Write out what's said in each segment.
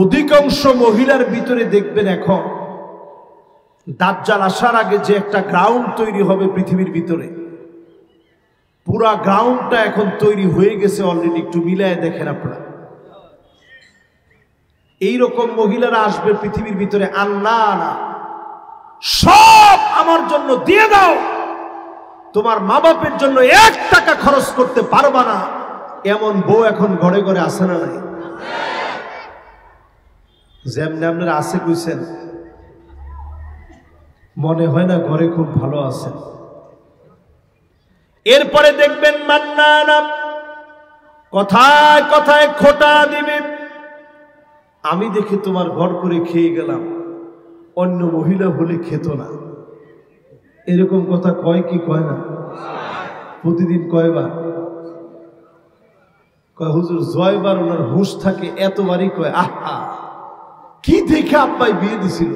অধিকাংশ মহিলার ভিতরে দেখবেন এখন দাজ্জাল আসার আগে যে একটা গ্রাউন্ড তৈরি হবে পৃথিবীর ভিতরে, পুরা গ্রাউন্ডটা এখন তৈরি হয়ে গেছে অলরেডি। একটু মিলায় দেখেন আপনারা, এইরকম মহিলারা আসবে পৃথিবীর ভিতরে। আল্লাহ না, সব আমার জন্য দিয়ে দাও, তোমার মা বাপের জন্য 1 টাকা খরচ করতে পারবা না, এমন বউ এখন ঘরে ঘরে আসে না নাই? যেমনি আপনারা আছে কইছেন, মনে হয় না ঘরে খুব ভালো আছেন। এরপরে দেখবেন মান্নানা কথায় কথায় খোটা দিবে, আমি দেখে তোমার ঘর করে খেয়ে গেলাম, অন্য মহিলা হলে খেত না। এরকম কথা কয় কি কয় না? প্রতিদিন কয়বার কয়? হুজুর জয়বার ওনার হুঁশ থাকে, এতবারই কয়। আহা, কি দেখে আব্বাই বিয়ে দিছিল,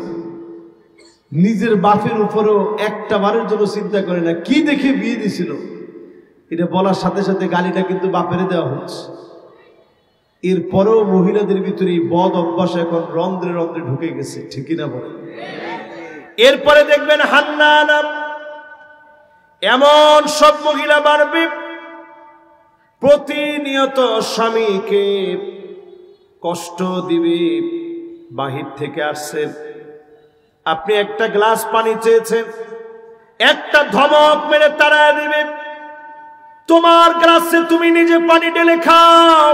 নিজের বাপের উপরও একটা বারের জন্য চিন্তা করে না কি দেখে বিয়ে দিছিল। এটা বলার সাথে সাথে গালিটা কিন্তু বাপেরে দেওয়া হচ্ছে। এরপরেও মহিলাদের ভিতরে এই বদ অভ্যাস এখন রন্ধ্রে রন্ধ্রে ঢুকে গেছে, ঠিক না বলে? এরপরে দেখবেন হান্নানা, এমন সব মহিলা বাড়বে প্রতিনিয়ত স্বামীকে কষ্ট দিবে। বাহির থেকে আসছেন, আপনি একটা গ্লাস পানি চেয়েছেন, একটা ধমক মেরে তাড়ায় দিবে, তোমার গ্লাসে তুমি নিজে পানি ঢেলে খাও।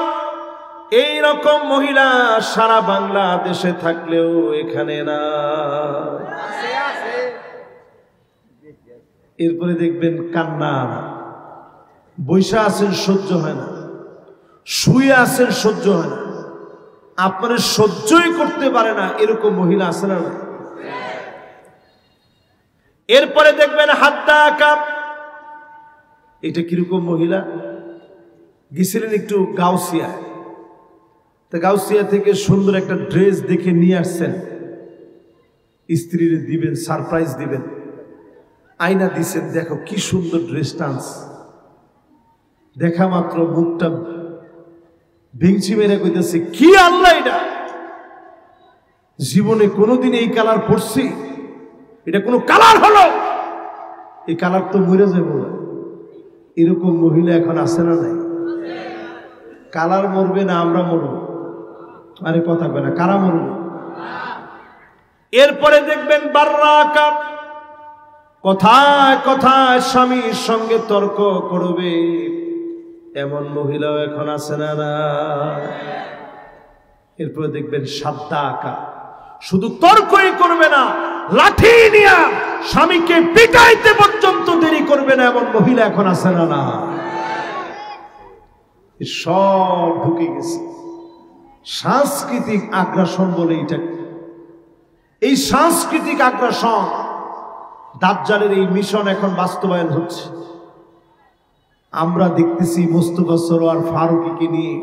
এই রকম মহিলা সারা বাংলাদেশে থাকলেও এখানে না। এরপরে দেখবেন কান্না, বৈশা আছেন সহ্য হয় না, শুয়ে আছেন সহ্য হয় না, আপনারা সহ্যই করতে পারে না, এরকম মহিলা আছে না? এরপরে দেখবেন হাদ্দা কাপ, এটা কিরকম মহিলা? গেছিলেন একটু গাউসিয়ায়, তা গাউসিয়া থেকে সুন্দর একটা ড্রেস দেখে নিয়ে আসছেন, স্ত্রীর দিবেন, সারপ্রাইজ দিবেন, আয়না দিছেন, দেখো কি সুন্দর ড্রেসটা আনছে। দেখা মাত্র মুখটা ভিংচি মেরে কইতেছে, কি আল্লাহ, এটা জীবনে কোনোদিন এই কালার পরছি? এটা কোনো কালার হলো? এই কালার তো মরে যাবো। এরকম মহিলা এখন আছে না নাই? কালার মরবে না আমরা মরব? আরে কথা কয় না, কারা মরব? এরপরে দেখবেন বাররাকা, কথায় কথায় স্বামীর সঙ্গে তর্ক করবে, এমন মহিলাও এখন আছে না না? এরপরে দেখবেন সাদ্দাকা, শুধু তর্কই করবে না, লাঠি নিয়ে স্বামীকে পিটাইতে পর্যন্ত দেরি করবে না, এমন মহিলা এখন আছে না না? সব ঢুকে গেছে সাংস্কৃতিক আগ্রাসন বলে। এটা এই সাংস্কৃতিক আগ্রাসন, দাজ্জালের এই মিশন এখন বাস্তবায়ন হচ্ছে। আমরা দেখতেছি মোস্তফা সরোয়ার ফারুকীকে নিয়ে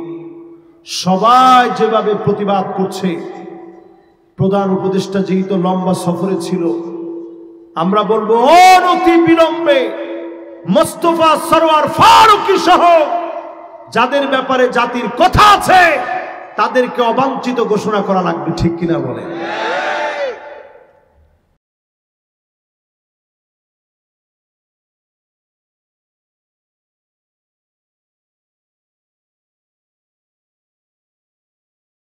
সবাই যেভাবে প্রতিবাদ করছে। প্রধান উপদেষ্টা যেহেতু লম্বা সফরে ছিল, আমরা বলবো অনতি বিলম্বে মোস্তফা সরোয়ার ফারুকী সহ যাদের ব্যাপারে জাতির কথা আছে তাদেরকে অবাঞ্ছিত ঘোষণা করা লাগবে, ঠিক কিনা বলে?